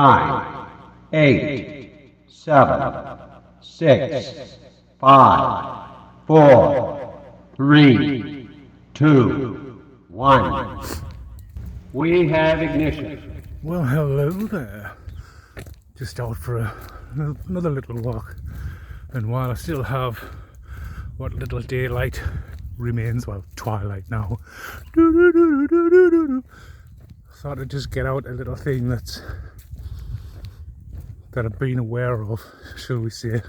9, 8, 7, 6, 5, 4, 3, 2, 1. We have ignition. Well, hello there. Just out for another little walk, and while I still have what little daylight remains, well, twilight now, thought I'd just get out a little thing that I've been aware of, shall we say.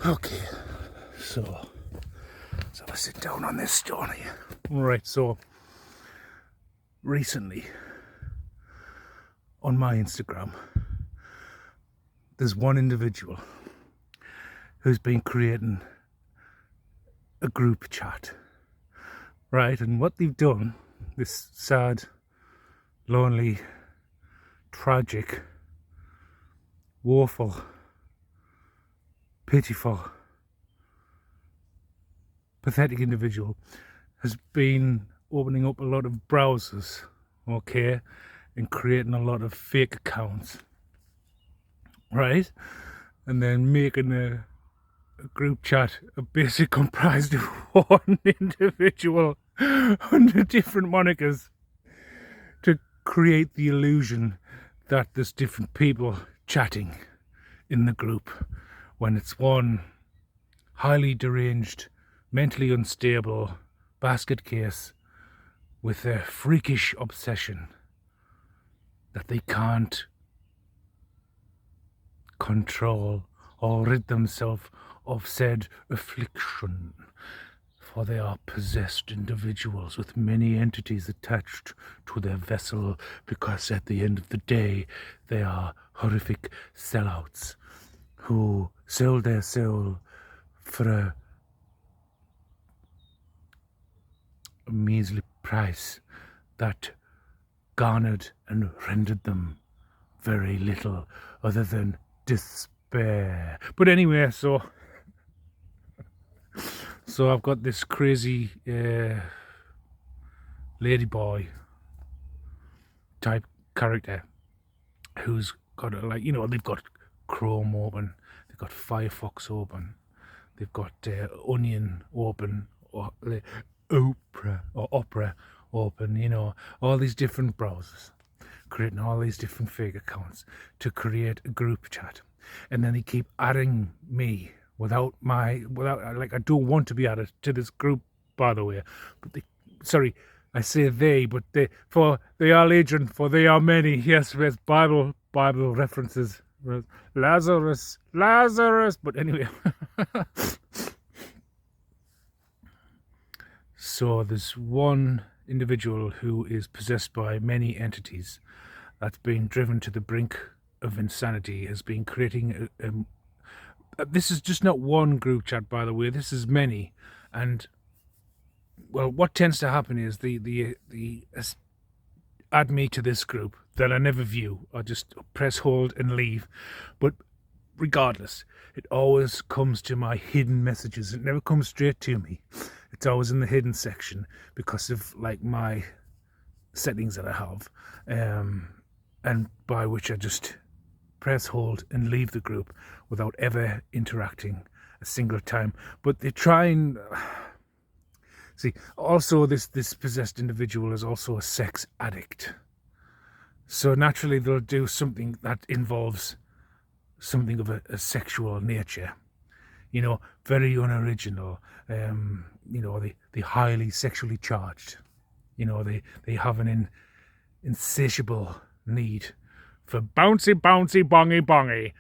Okay, so I sit down on this stone here. Right, so recently on my Instagram, there's one individual who's been creating a group chat, right? And what they've done, this sad, lonely, tragic, woeful, pitiful, pathetic individual has been opening up a lot of browsers, okay, and creating a lot of fake accounts, right? And then making a group chat basically comprised of one individual under different monikers to create the illusion that there's different people chatting in the group, when it's one highly deranged, mentally unstable basket case with a freakish obsession that they can't control or rid themselves of said affliction, for they are possessed individuals with many entities attached to their vessel, because at the end of the day they are horrific sellouts who sell their soul for a measly price that garnered and rendered them very little other than despair. But anyway, so I've got this crazy ladyboy type character who's got they've got Chrome open, they've got Firefox open, they've got Onion open, or Opera open, all these different browsers, creating all these different fake accounts to create a group chat. And then they keep adding me without I don't want to be added to this group, by the way, but I say they, but they are legion, for they are many. Yes, there's Bible references, Lazarus, but anyway. So there's one individual who is possessed by many entities, that's been driven to the brink of insanity, has been creating this is just not one group chat, by the way, this is many. And well, what tends to happen is the add me to this group that I never view, I just press hold and leave. But regardless, it always comes to my hidden messages. It never comes straight to me. It's always in the hidden section because of my settings that I have, and by which I just press hold and leave the group without ever interacting a single time. But they try and see. Also, this possessed individual is also a sex addict, so naturally they'll do something that involves something of a sexual nature, very unoriginal. They highly sexually charged. They have an insatiable need for bouncy bongy,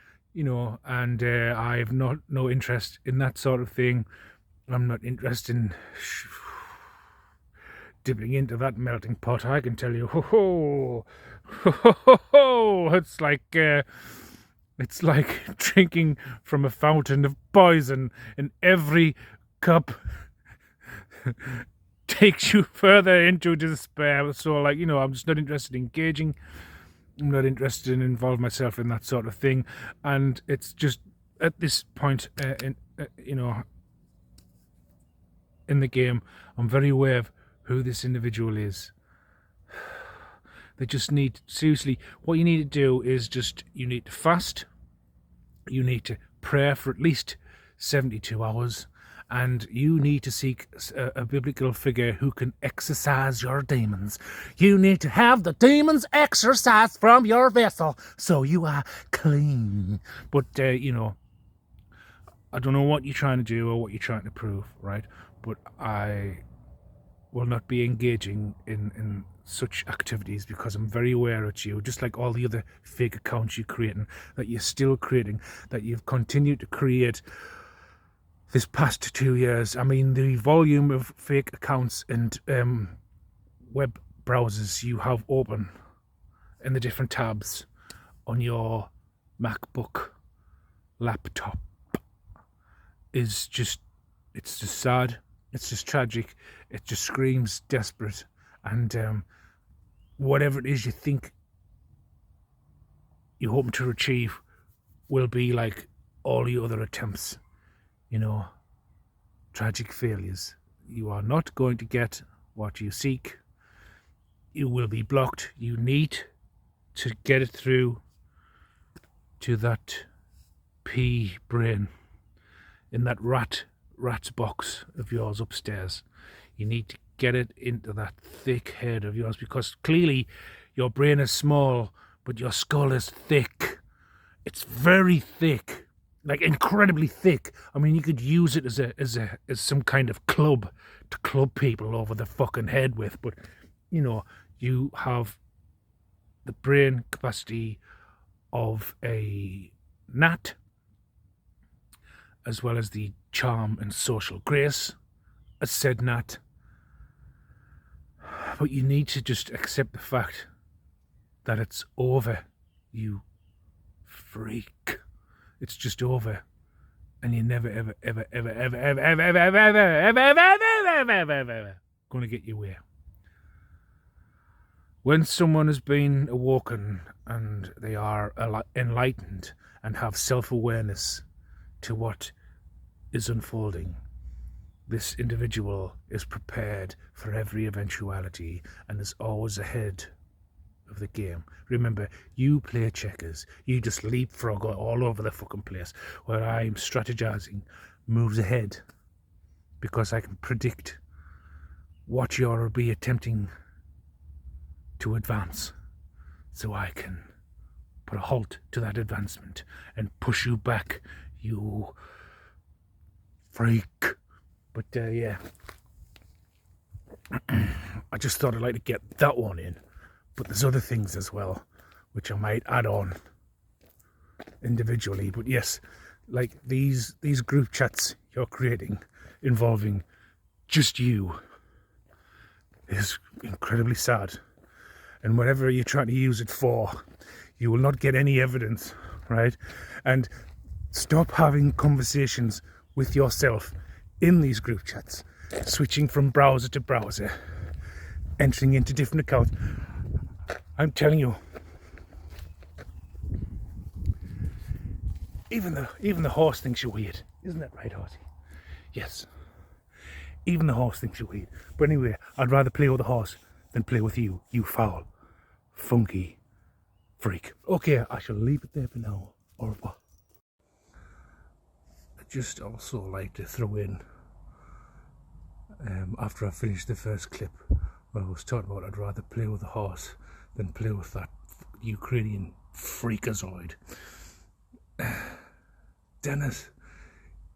and I have no interest in that sort of thing. I'm not interested in dipping into that melting pot, I can tell you. It's like drinking from a fountain of poison, and every cup takes you further into despair. So I'm just not interested in engaging. I'm not interested in involving myself in that sort of thing. And it's just at this point in the game, I'm very aware of who this individual is. They just need, seriously, what you need to do is you need to fast, you need to pray for at least 72 hours, and you need to seek a biblical figure who can exorcise your demons. You need to have the demons exorcised from your vessel so you are clean. But, I don't know what you're trying to do or what you're trying to prove, right? But I will not be engaging in such activities because I'm very aware of you, just like all the other fake accounts you're creating, that you're still creating, that you've continued to create this past 2 years. I mean, the volume of fake accounts and web browsers you have open in the different tabs on your MacBook laptop is just, it's just sad, it's just tragic, it just screams desperate, and whatever it is you think you're hoping to achieve will be like all the other attempts, tragic failures. You are not going to get what you seek. You will be blocked. You need to get it through to that pea brain in that rat's box of yours upstairs. You need to get it into that thick head of yours, because clearly your brain is small, but your skull is thick. It's very thick, like incredibly thick. I mean, you could use it as some kind of club to club people over the fucking head with. But you have the brain capacity of a gnat, as well as the charm and social grace as said gnat. But you need to just accept the fact that it's over, you freak. It's just over, and you're never ever ever ever ever ever ever ever ever ever ever ever ever ever ever gonna get your way. When someone has been awoken and they are enlightened and have self-awareness to what is unfolding, this individual is prepared for every eventuality and is always ahead of the game. Remember, you play checkers. You just leapfrog all over the fucking place, where I'm strategizing moves ahead because I can predict what you'll be attempting to advance, so I can put a halt to that advancement and push you back, you freak. But yeah, I just thought I'd like to get that one in. But there's other things as well, which I might add on individually. But yes, like these group chats you're creating involving just you is incredibly sad. And whatever you're trying to use it for, you will not get any evidence, right? And stop having conversations with yourself in these group chats, switching from browser to browser, entering into different accounts. I'm telling you, even the horse thinks you're weird. Isn't that right, Horsey? Yes. Even the horse thinks you're weird. But anyway, I'd rather play with the horse than play with you, you foul, funky freak. Okay, I shall leave it there for now. Au revoir. I'd just also like to throw in, after I finished the first clip, where I was talking about I'd rather play with the horse than play with that Ukrainian freakazoid. Dennis,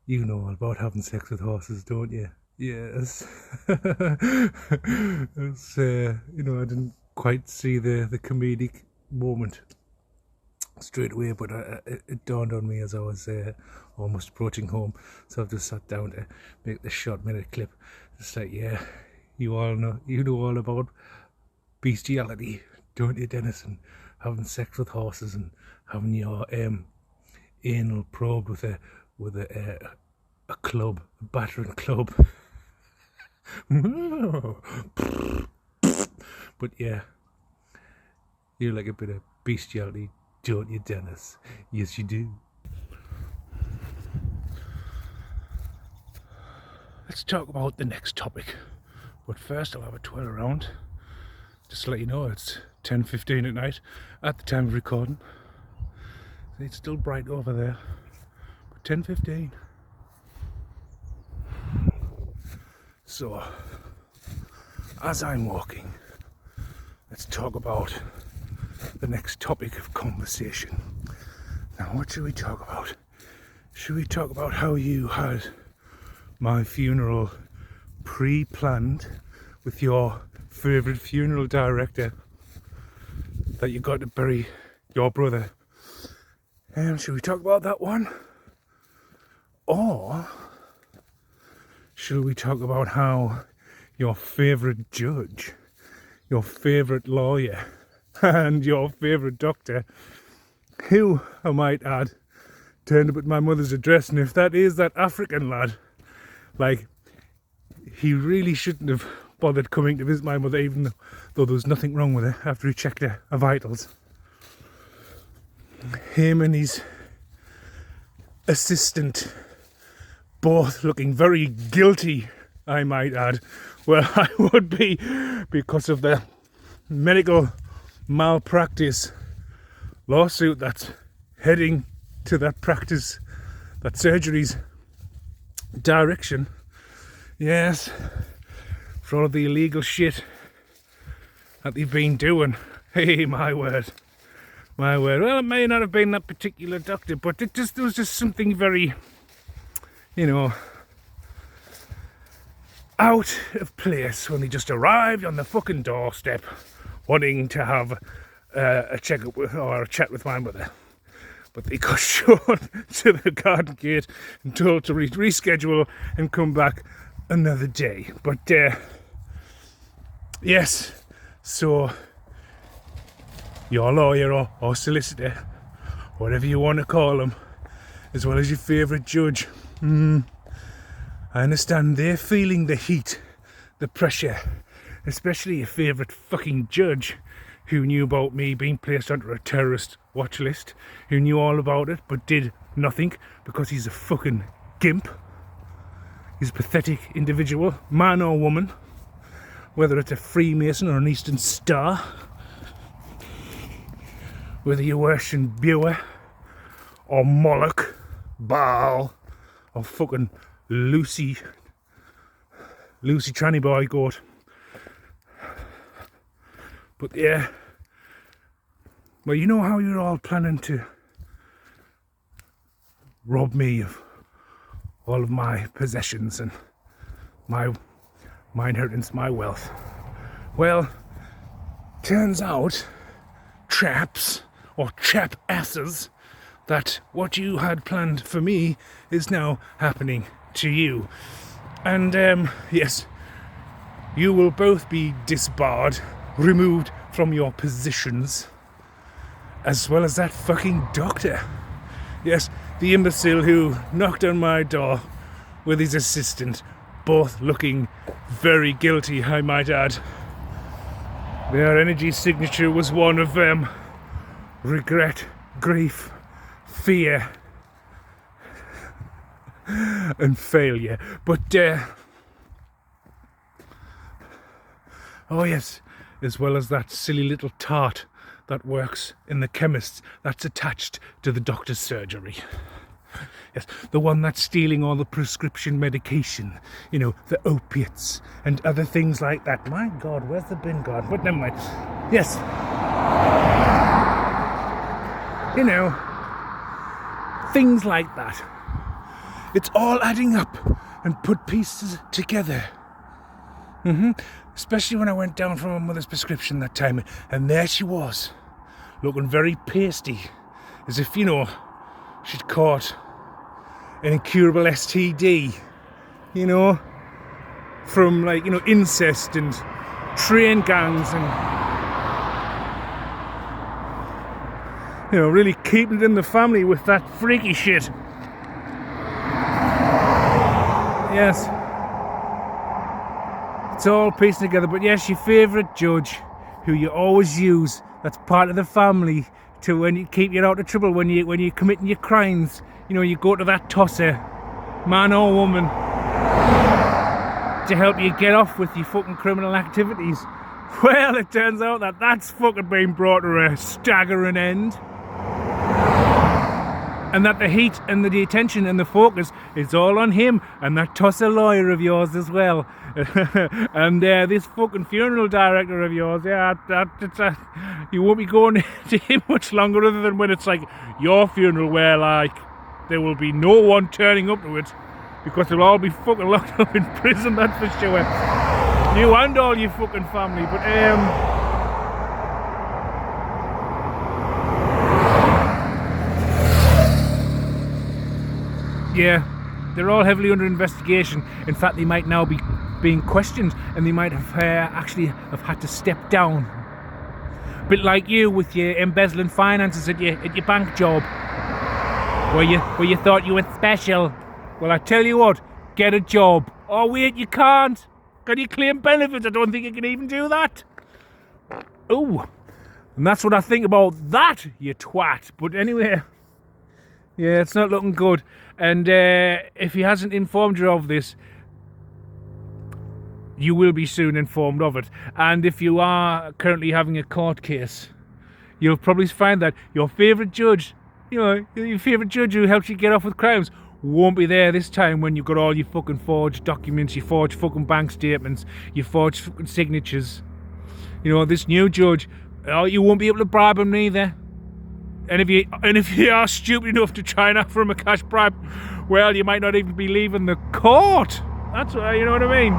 you know about having sex with horses, don't you? Yes. It's, I didn't quite see the comedic moment straight away, but it dawned on me as I was almost approaching home. So I've just sat down to make this short-minute clip. It's like, yeah, you know all about bestiality, don't you, Dennis? And having sex with horses and having your anal probed with a club, a battering club. But yeah, you like a bit of bestiality, don't you, Dennis? Yes, you do. Let's talk about the next topic. But first I'll have a twirl around Just to let you know, it's 10:15 at night at the time of recording. It's still bright over there, but 10:15. So, as I'm walking, let's talk about the next topic of conversation. Now, what should we talk about? Should we talk about how you had my funeral pre-planned with your favourite funeral director, that you got to bury your brother? Should we talk about that one? Or should we talk about how your favourite judge, your favourite lawyer, and your favourite doctor, who, I might add, turned up at my mother's address, and if that is that African lad, like, he really shouldn't have bothered coming to visit my mother, even though there was nothing wrong with her after he checked her vitals. Him and his assistant, both looking very guilty, I might add. Well, I would be, because of the medical malpractice lawsuit that's heading to that practice, that surgery's direction. Yes, for all of the illegal shit that they've been doing. Hey, my word. My word. Well, it may not have been that particular doctor, but there was just something very, out of place when he just arrived on the fucking doorstep wanting to have a checkup or a chat with my mother. But they got shown to the garden gate and told to reschedule and come back another day. But yes, so your lawyer or solicitor, whatever you want to call them, as well as your favourite judge, I understand they're feeling the heat, the pressure, especially your favourite fucking judge, who knew about me being placed under a terrorist watch list, who knew all about it but did nothing because he's a fucking gimp. He's a pathetic individual, man or woman, whether it's a Freemason or an Eastern Star, whether you're worshipping Beulah or Moloch, Baal, or fucking Lucy Tranny Boy Goat. But yeah, well, you know how you're all planning to rob me of all of my possessions and my inheritance, my wealth. Well, turns out, chaps or chap asses, that what you had planned for me is now happening to you. And yes, you will both be disbarred, removed from your positions, as well as that fucking doctor. Yes, the imbecile who knocked on my door with his assistant, both looking very guilty, I might add. Their energy signature was one of regret, grief, fear, and failure. But oh yes, as well as that silly little tart that works in the chemist's, that's attached to the doctor's surgery. Yes, the one that's stealing all the prescription medication, the opiates and other things like that. My God, where's the bin gone? But never mind. Yes. Things like that. It's all adding up and put pieces together. Especially when I went down for my mother's prescription that time, and there she was, looking very pasty, as if, she'd caught an incurable STD, from incest and train gangs and, really keeping it in the family with that freaky shit. Yes. It's all piecing together, but yes, your favourite judge, who you always use, that's part of the family, to when you keep you out of trouble, when you're committing your crimes, you go to that tosser, man or woman, to help you get off with your fucking criminal activities. Well, it turns out that that's fucking been brought to a staggering end. And that the heat and the attention and the focus is all on him and that tussle lawyer of yours as well. And this fucking funeral director of yours, you won't be going to him much longer other than when it's like your funeral where like there will be no one turning up to it because they'll all be fucking locked up in prison, that's for sure. You and all your fucking family, but yeah, they're all heavily under investigation. In fact, they might now be being questioned, and they might have actually have had to step down. A bit like you with your embezzling finances at your bank job, where you thought you were special. Well, I tell you what, get a job. Oh wait, you can't. Can you claim benefits? I don't think you can even do that. Oh, and that's what I think about that, you twat. But anyway. Yeah, it's not looking good. And if he hasn't informed you of this, you will be soon informed of it. And if you are currently having a court case, you'll probably find that your favourite judge, your favourite judge who helps you get off with crimes, won't be there this time when you've got all your fucking forged documents, you forged fucking bank statements, you forged fucking signatures. This new judge, you won't be able to bribe him neither. And if you are stupid enough to try and offer him a cash bribe, well, you might not even be leaving the court. That's what, you know what I mean?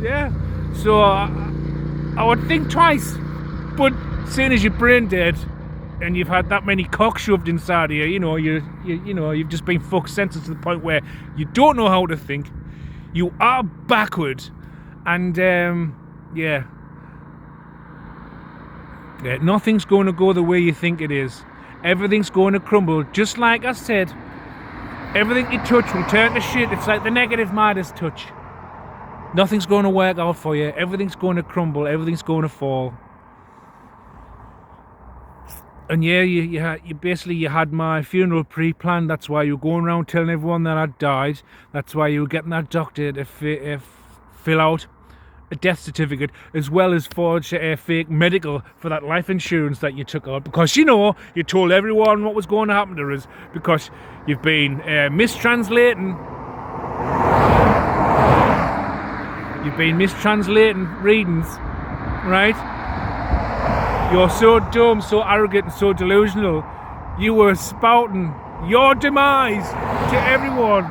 Yeah. So I would think twice. But seeing as you're brain dead and you've had that many cocks shoved inside of you, you've just been fucked senseless to the point where you don't know how to think. You are backward, and yeah, nothing's going to go the way you think it is. Everything's going to crumble. Just like I said, everything you touch will turn to shit. It's like the negative Midas touch. Nothing's going to work out for you. Everything's going to crumble. Everything's going to fall. And yeah, you had my funeral pre-planned. That's why you were going around telling everyone that I died. That's why you were getting that doctor to fill out a death certificate, as well as forge a fake medical for that life insurance that you took out, because you told everyone what was going to happen to us, because you've been mistranslating readings, right? You're so dumb, so arrogant and so delusional. You were spouting your demise to everyone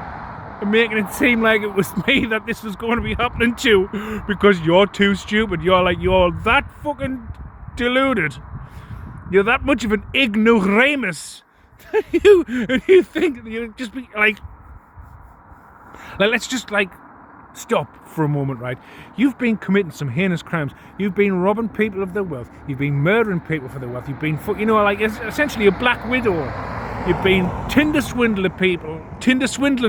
and making it seem like it was me that this was going to be happening to, because you're too stupid. You're that fucking deluded. You're that much of an ignoramus. you think you just be like let's just stop for a moment, right? You've been committing some heinous crimes. You've been robbing people of their wealth. You've been murdering people for their wealth. You've been it's essentially a black widow. You've been Tinder swindling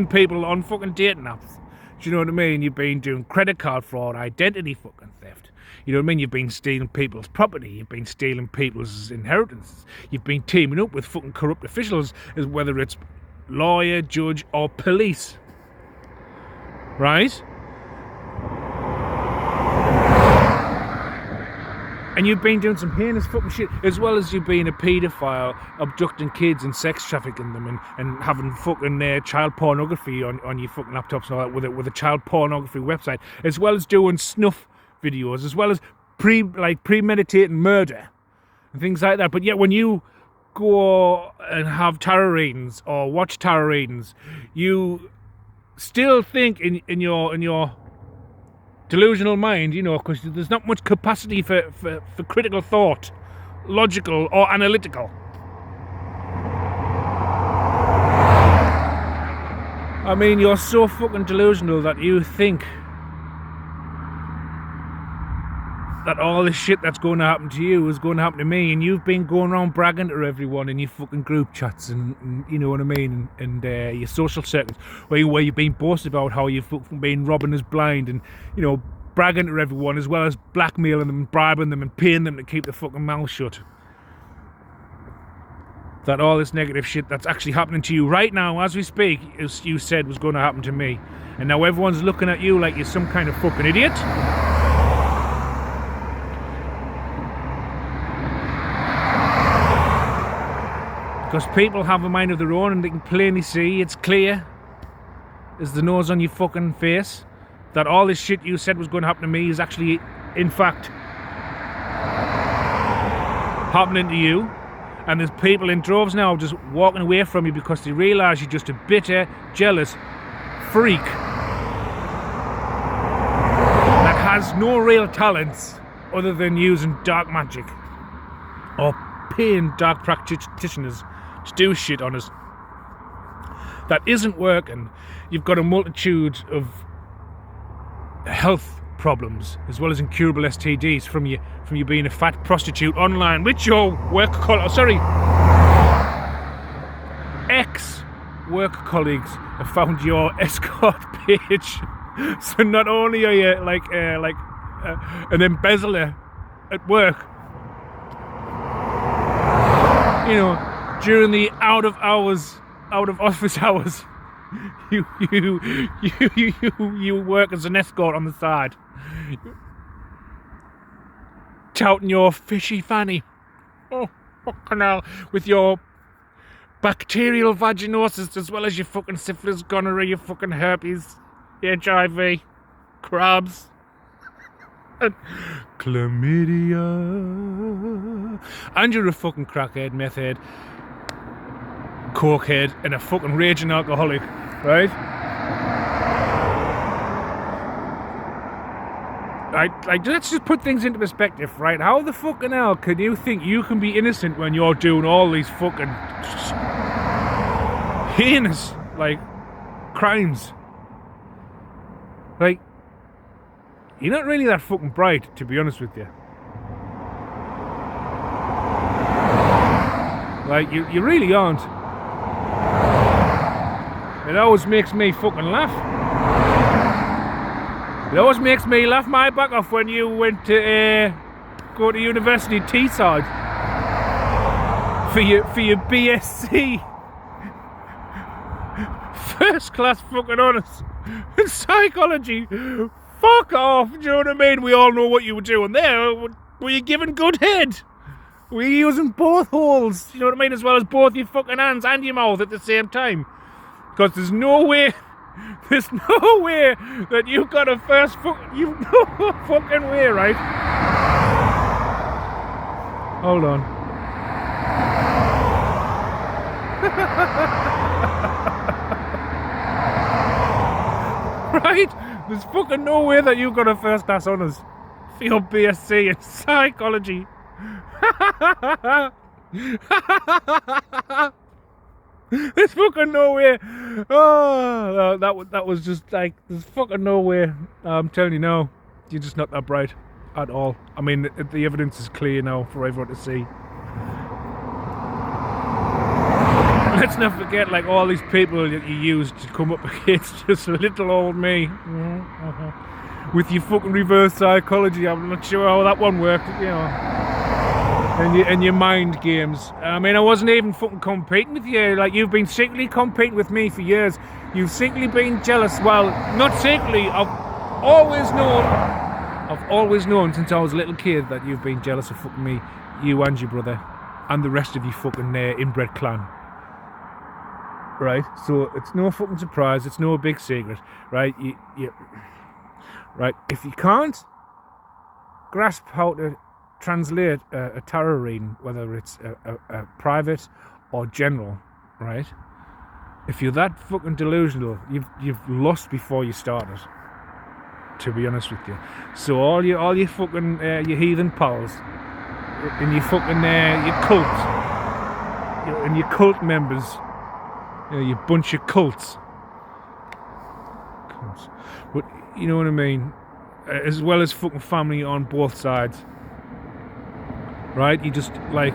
people on fucking dating apps. Do you know what I mean? You've been doing credit card fraud, identity fucking theft. You know what I mean? You've been stealing people's property. You've been stealing people's inheritances. You've been teaming up with fucking corrupt officials, whether it's lawyer, judge, or police. Right? And you've been doing some heinous fucking shit, as well as you being a paedophile, abducting kids and sex trafficking them, and having fucking child pornography on your fucking laptops and all that, with a child pornography website, as well as doing snuff videos, as well as premeditating murder and things like that. But yet when you go and have tarot readings or watch tarot readings, you still think in your delusional mind, because there's not much capacity for critical thought, logical or analytical. I mean, you're so fucking delusional that you think that all this shit that's going to happen to you is going to happen to me, and you've been going around bragging to everyone in your fucking group chats and you know what I mean, and your social circles where you've been boasting about how you've fucking been robbing us blind and bragging to everyone, as well as blackmailing them and bribing them and paying them to keep their fucking mouth shut. that all this negative shit that's actually happening to you right now as we speak, as you said was going to happen to me. And now everyone's looking at you like you're some kind of fucking idiot. Because people have a mind of their own and they can plainly see, it's clear as the nose on your fucking face, that all this shit you said was going to happen to me is actually, in fact, happening to you. And there's people in droves now just walking away from you because they realise you're just a bitter, jealous freak that has no real talents other than using dark magic or paying dark practitioners to do shit on us that isn't working. You've got a multitude of health problems as well as incurable STDs from you being a fat prostitute online, which your ex-work colleagues have found your escort page. So not only are you like an embezzler at work, you know, during the out of office hours, you work as an escort on the side, touting your fishy fanny. Oh, fucking hell. With your bacterial vaginosis as well as your fucking syphilis, gonorrhea, your fucking herpes, HIV, crabs, and chlamydia. And you're a fucking crackhead, meth head, cokehead, and a fucking raging alcoholic, right? Like, let's just put things into perspective, right? How the fucking hell can you think you can be innocent when you're doing all these fucking heinous, like, crimes? Like, you're not really that fucking bright, to be honest with you. Like, you really aren't. It always makes me fucking laugh. It always makes me laugh my back off when you went to go to university Teesside for your BSc. First class fucking honours in psychology. Fuck off, do you know what I mean? We all know what you were doing there. Were you giving good head? Were you using both holes, you know what I mean, as well as both your fucking hands and your mouth at the same time? Because there's no way that you got a first you've no fucking way, right? Hold on. Right? There's fucking no way that you got a first class honours for your BSc in psychology. There's fucking no way. Oh, that was just like, there's fucking no way. I'm telling you now, you're just not that bright at all. I mean, the evidence is clear now for everyone to see. Let's not forget, like, all these people that you used to come up against just little old me. With your fucking reverse psychology, I'm not sure how that one worked, you know. And your mind games. I mean, I wasn't even fucking competing with you. Like, you've been secretly competing with me for years. You've secretly been jealous. Well, not secretly. I've always known since I was a little kid that you've been jealous of fucking me, you and your brother, and the rest of your fucking inbred clan. Right? So it's no fucking surprise. It's no big secret. Right? Right? If you can't grasp how to translate a tarot reading, whether it's a private or general, right? If you're that fucking delusional, you've lost before you started, to be honest with you. So all your fucking your heathen pals and your fucking your cult, and your cult members, you bunch of cults. But you know what I mean, as well as fucking family on both sides. Right? You just, like,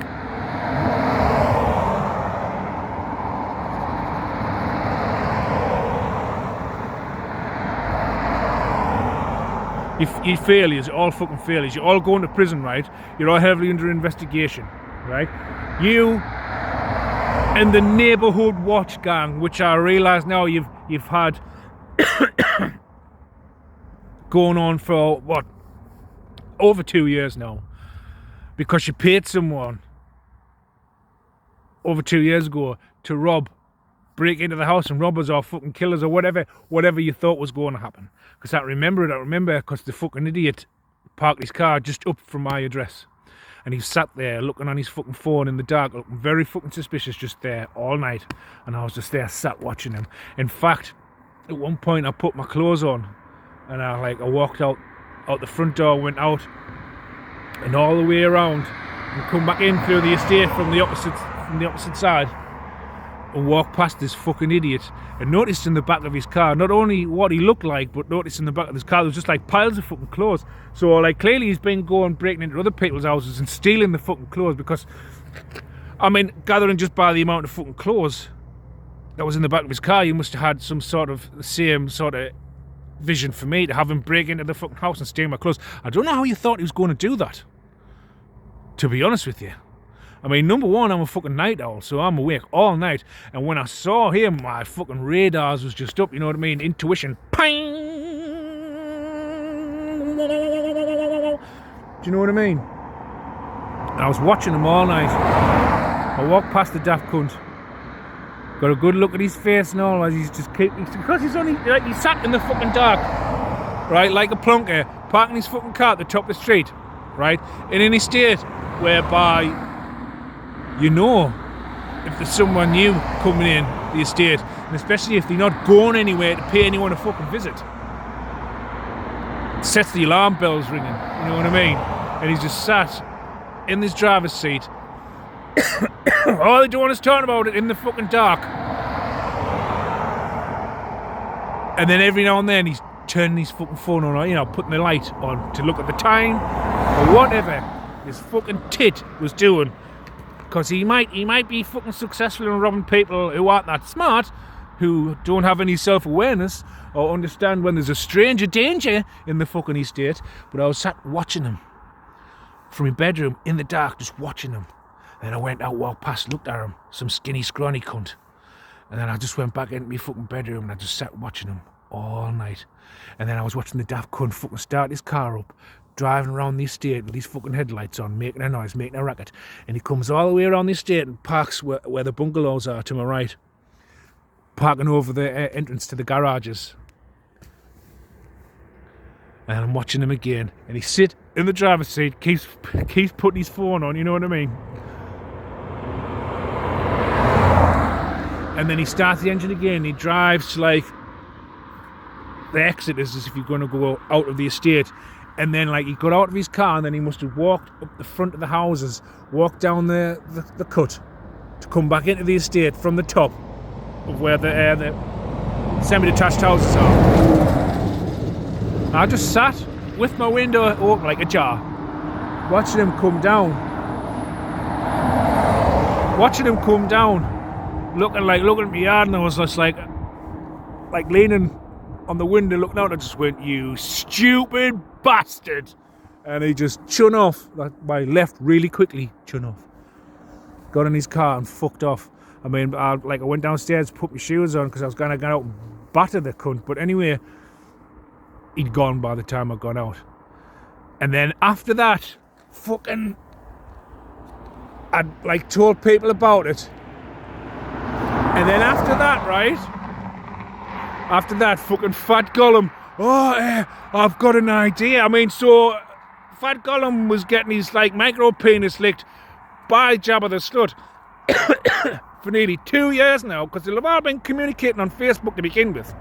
you failures, all fucking failures. You're all going to prison, right? You're all heavily under investigation, right? You and the Neighbourhood Watch gang, which I realise now you've had going on for what, over 2 years now, because you paid someone over 2 years ago to break into the house and rob us or fucking kill us or whatever you thought was going to happen. Because I remember because the fucking idiot parked his car just up from my address. And he sat there looking on his fucking phone in the dark, looking very fucking suspicious, just there all night. And I was just there sat watching him. In fact, at one point I put my clothes on and I walked out the front door, went out and all the way around and come back in through the estate from the opposite side and walked past this fucking idiot and noticed in the back of his car not only what he looked like, but noticed in the back of his car there was just like piles of fucking clothes. So like clearly he's been breaking into other people's houses and stealing the fucking clothes, because I mean, gathering just by the amount of fucking clothes that was in the back of his car, you must have had some sort of the same sort of vision for me to have him break into the fucking house and steal my clothes. I don't know how you thought he was going to do that, to be honest with you. I mean, number one, I'm a fucking night owl, so I'm awake all night. And when I saw him, my fucking radars was just up, you know what I mean? Intuition, ping! Do you know what I mean? And I was watching him all night. I walked past the daft cunt, got a good look at his face and all, as he's just because he's only, like, he sat in the fucking dark, right, like a plunker, parking his fucking car at the top of the street, right, in an estate whereby, you know, if there's someone new coming in the estate, and especially if they're not going anywhere to pay anyone a fucking visit, it sets the alarm bells ringing, you know what I mean? And he's just sat in this driver's seat. All they're doing is talking about it in the fucking dark. And then every now and then he's turning his fucking phone on, you know, putting the light on to look at the time or whatever his fucking tit was doing. Because he might be fucking successful in robbing people who aren't that smart, who don't have any self-awareness or understand when there's a stranger danger in the fucking estate. But I was sat watching him from my bedroom in the dark, just watching him. Then I went out, walked past, looked at him, some skinny, scrawny cunt. And then I just went back into my fucking bedroom and I just sat watching him all night. And then I was watching the daft cunt fucking start his car up, driving around the estate with these fucking headlights on, making a noise, making a racket. And he comes all the way around the estate and parks where the bungalows are to my right, parking over the entrance to the garages. And I'm watching him again, and he sit in the driver's seat, keeps putting his phone on, you know what I mean? And then he starts the engine again, he drives like the exit is as if you're going to go out of the estate. And then, like, he got out of his car and then he must have walked up the front of the houses, walked down the cut to come back into the estate from the top of where the semi-detached houses are. I just sat with my window open like a jar, watching him come down. Looking at me yard, and I was just like leaning on the window looking out. I just went, "You stupid bastard!" And he just chun off. My left really quickly, chun off. Got in his car and fucked off. I mean, I went downstairs, put my shoes on because I was gonna go out and batter the cunt. But anyway, he'd gone by the time I got out. And then after that, fucking, I'd told people about it. And then after that, fucking Fat Gollum, I've got an idea. I mean, so Fat Gollum was getting his micro penis licked by Jabba the Slut for nearly 2 years now, because they'll have all been communicating on Facebook to begin with.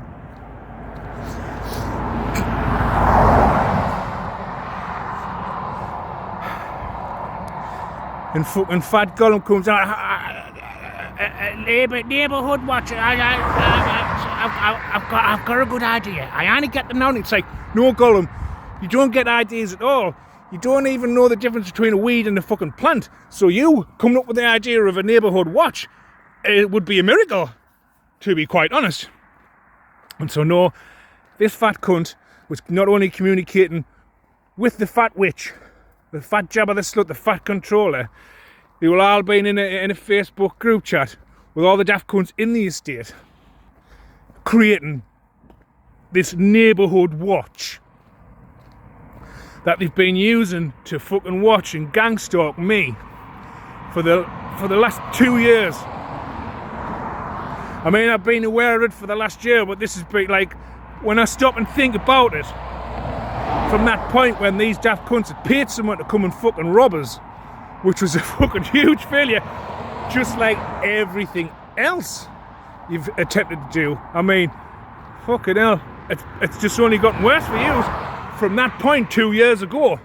And fucking Fat Gollum comes out. Neighbourhood Watch. I've got a good idea. I only get them now. And it's like, no, Gollum, you don't get ideas at all. You don't even know the difference between a weed and a fucking plant. So you coming up with the idea of a neighbourhood watch, it would be a miracle, to be quite honest. And so no, this fat cunt was not only communicating with the fat witch, the fat Jabba the Slut, the fat controller. They were all been in a Facebook group chat with all the daft cunts in the estate creating this neighbourhood watch that they've been using to fucking watch and gang stalk me for the last 2 years. I mean, I've been aware of it for the last year, but this has been like, when I stop and think about it, from that point when these daft cunts had paid someone to come and fucking rob us, which was a fucking huge failure, just like everything else you've attempted to do. I mean, fucking hell, it's just only gotten worse for you from that point 2 years ago.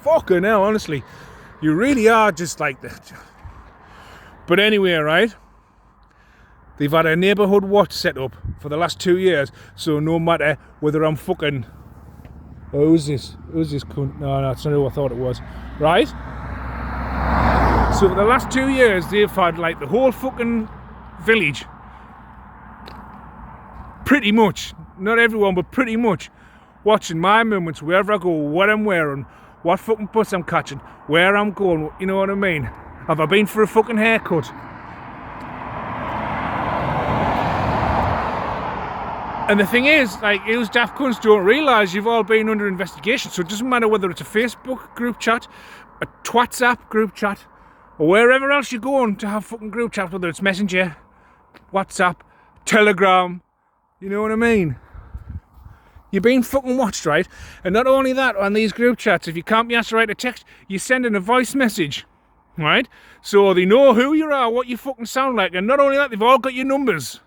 Fucking hell, honestly, you really are just like that. But anyway, right, they've had a neighbourhood watch set up for the last 2 years, so no matter whether I'm fucking, oh, who's this cunt? No, it's not who I thought it was, right? So for the last 2 years, they've had like the whole fucking village, pretty much, not everyone, but pretty much, watching my movements, wherever I go, what I'm wearing, what fucking bus I'm catching, where I'm going, you know what I mean? Have I been for a fucking haircut? And the thing is, like, those daft cunts don't realise you've all been under investigation, so it doesn't matter whether it's a Facebook group chat, a WhatsApp group chat, or wherever else you're going to have fucking group chat, whether it's Messenger, WhatsApp, Telegram, you know what I mean? You're being fucking watched, right? And not only that, on these group chats, if you can't be asked to write a text, you send in a voice message, right? So they know who you are, what you fucking sound like, and not only that, they've all got your numbers.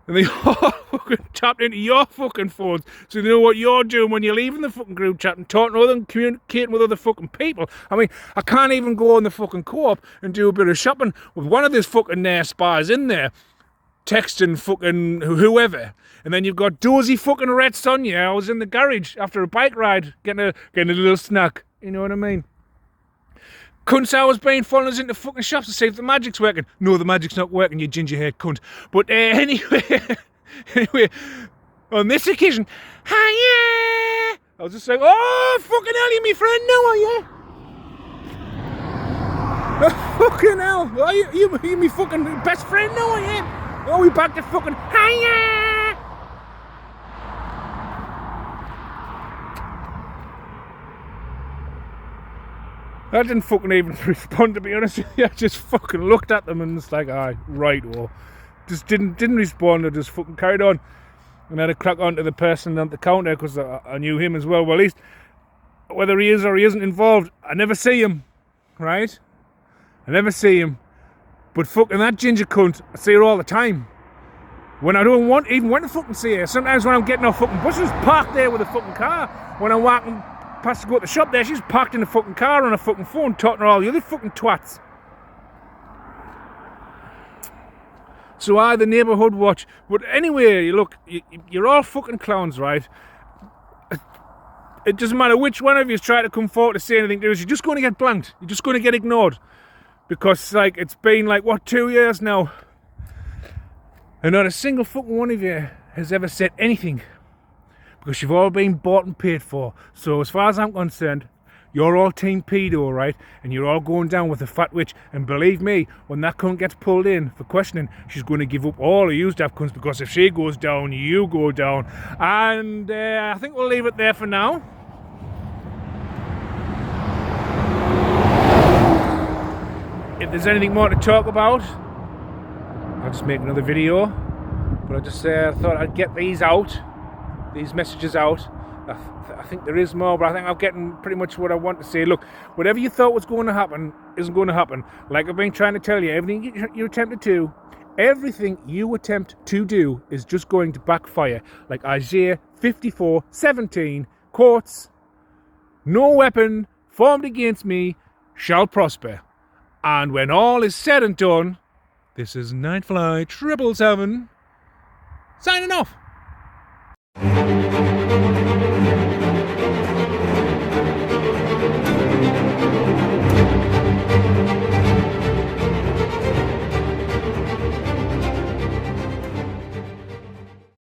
And they all fucking tapped into your fucking phones, so they know what you're doing when you're leaving the fucking group chat and talking to other and communicating with other fucking people. I mean, I can't even go on the fucking co-op and do a bit of shopping with one of these fucking spies in there, texting fucking whoever. And then you've got dozy fucking Red Sonia. I was in the garage after a bike ride, getting a little snack. You know what I mean? Cunts always been following us into fucking shops to see if the magic's working. No, the magic's not working, you ginger-haired cunt. But anyway, on this occasion, hiya! I was just like, oh, fucking hell, you me friend now, are you? Fucking hell, are you me fucking best friend now, are you? Oh, we back to fucking hiya! I didn't fucking even respond, to be honest with you. I just fucking looked at them and it's like, aye, right, well. Just didn't respond. I just fucking carried on. And I had to crack on to the person at the counter because I knew him as well. Well, at least, whether he is or he isn't involved, I never see him, right? I never see him. But fucking that ginger cunt, I see her all the time. When I don't even want to fucking see her. Sometimes when I'm getting off fucking buses, parked there with a fucking car. When I'm walking past to go to the shop there, she's parked in the fucking car on a fucking phone talking to all the other fucking twats. So the neighbourhood watch. But anyway, look, you're all fucking clowns, right? It doesn't matter which one of you is trying to come forward to say anything to us, you're just going to get blanked. You're just going to get ignored. Because, like, it's been, like, what, 2 years now? And not a single fucking one of you has ever said anything. Because you've all been bought and paid for. So as far as I'm concerned, you're all team pedo, right? And you're all going down with the fat witch. And believe me, when that cunt gets pulled in for questioning, she's going to give up all of you daft cunts, because if she goes down, you go down. And I think we'll leave it there for now. If there's anything more to talk about, I'll just make another video. But I just thought I'd get these messages out. I think there is more, but I think I'm getting pretty much what I want to say. Look, whatever you thought was going to happen isn't going to happen. Like I've been trying to tell you, everything you attempt to do is just going to backfire. Like Isaiah 54:17 quotes, "No weapon formed against me shall prosper." And when all is said and done, this is Nightfly 777 signing off.